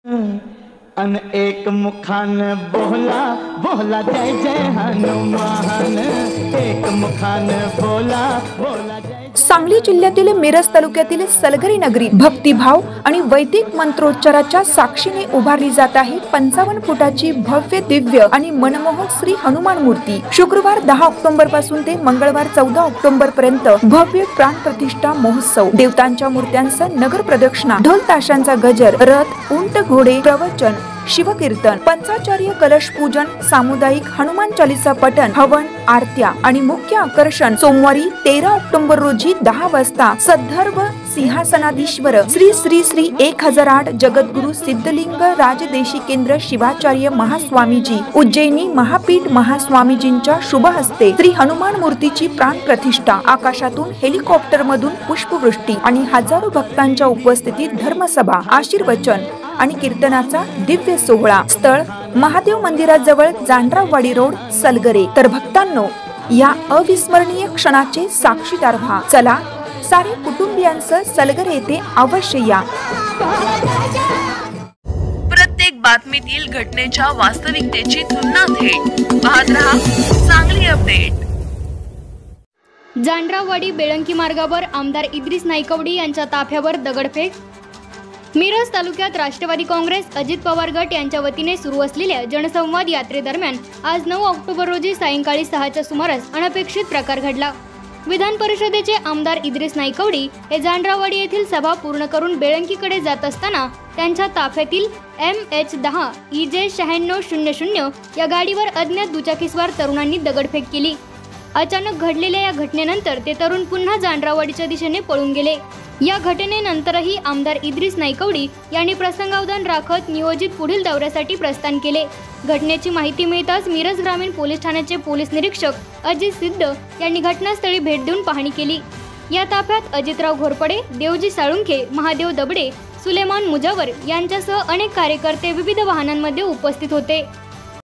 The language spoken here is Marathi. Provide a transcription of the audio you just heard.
अन एक मुखान बोला बोला जय जय हनुमान, एक मुखान बोला बोला जय। सांगली जिल्ह्यातील मिरज तालुक्यातील सलगरी नगरीत भक्तिभाव आणि वैदिक मंत्रोच्चाराच्या साक्षीने उभारली जात आहे 55 फुटाची भव्य दिव्य आणि मनमोहक श्री हनुमान मूर्ती। शुक्रवार 10 ऑक्टोबर पासून ते मंगळवार 14 ऑक्टोबर पर्यंत भव्य प्राण प्रतिष्ठा महोत्सव, देवतांच्या मूर्त्यांचं नगर प्रदक्षिणा, ढोल ताशांचा गजर, रथ, उंट, घोडे, प्रवचन, शिवकीर्तन, पंचाचार्य कलश पूजन, सामुदायिक हनुमान चालीसा पठण, हवन, आरत्या आणि मुख्य आकर्षण सोमवारी 13 ऑक्टोबर रोजी 10 वाजता सद्धर्व सिंहासनाधीश्वर श्री श्री श्री 1008 जगद्गुरु सिद्धलिंग राजदेशिकेंद्र शिवाचार्य महास्वामीजी उज्जैनी महापीठ महास्वामीजींच्या शुभ हस्ते श्री हनुमान मूर्तीची प्राण प्रतिष्ठा, आकाशातून हेलिकॉप्टर मधून पुष्पवृष्टी आणि हजारो भक्तांच्या उपस्थितीत धर्मसभा, आशीर्वचन आणि कीर्तनाचा दिव्य सोहळा। स्थळ महादेव मंदिराजवळ जांडराववाडी रोड, सलगरे। तर भक्तांनो, या अविस्मरणीय क्षणाचे साक्षीदार व्हा। चला सारे कुटुंबियांसह सलगरे येथे अवश्य या। प्रत्येक बातमीतील घटनेच्या वास्तविकतेची तुलना थेट पाहत रहा सांगली अपडेट। जांडराववाडी बेळंकी मार्गावर आमदार इद्रिस नाईकवडी यांच्या ताफ्यावर दगडफेक। मिरज तालुक्यात राष्ट्रवादी काँग्रेस अजित पवार गट यांच्या वतीने सुरू असलेल्या जनसंवाद यात्रेदरम्यान आज 9 ऑक्टोबर रोजी सायंकाळी 6च्या सुमारास अनपेक्षित प्रकार घडला। विधान परिषदेचे आमदार इद्रिस नाईकवडी हे जांडराववाडी येथील सभा पूर्ण करून बेळंकीकडे जात असताना त्यांच्या ताफ्यातील MH10 EJ 9600 या गाडीवर अज्ञात दुचाकीस्वार तरुणांनी दगडफेक केली। अचानक घडलेल्या या घटनेनंतर ते तरुण पुन्हा जांडराववाडीच्या दिशेने पळून गेले। या घटनेनंतरही आमदार इद्रिस नाईकवडी यांनी प्रसंगावधान राखत नियोजित पुढील दौऱ्यासाठी प्रस्थान केले। घटनेची माहिती मिळताच मिरज ग्रामीण पोलीस ठाण्याचे पोलीस निरीक्षक अजित सिद्ध यांनी घटनास्थळी भेट देऊन पाहणी केली। या ताफ्यात अजितराव घोरपडे, देवजी साळुंखे, महादेव दबडे, सुलेमान मुजावर यांच्यासह अनेक कार्यकर्ते विविध वाहनांमध्ये उपस्थित होते।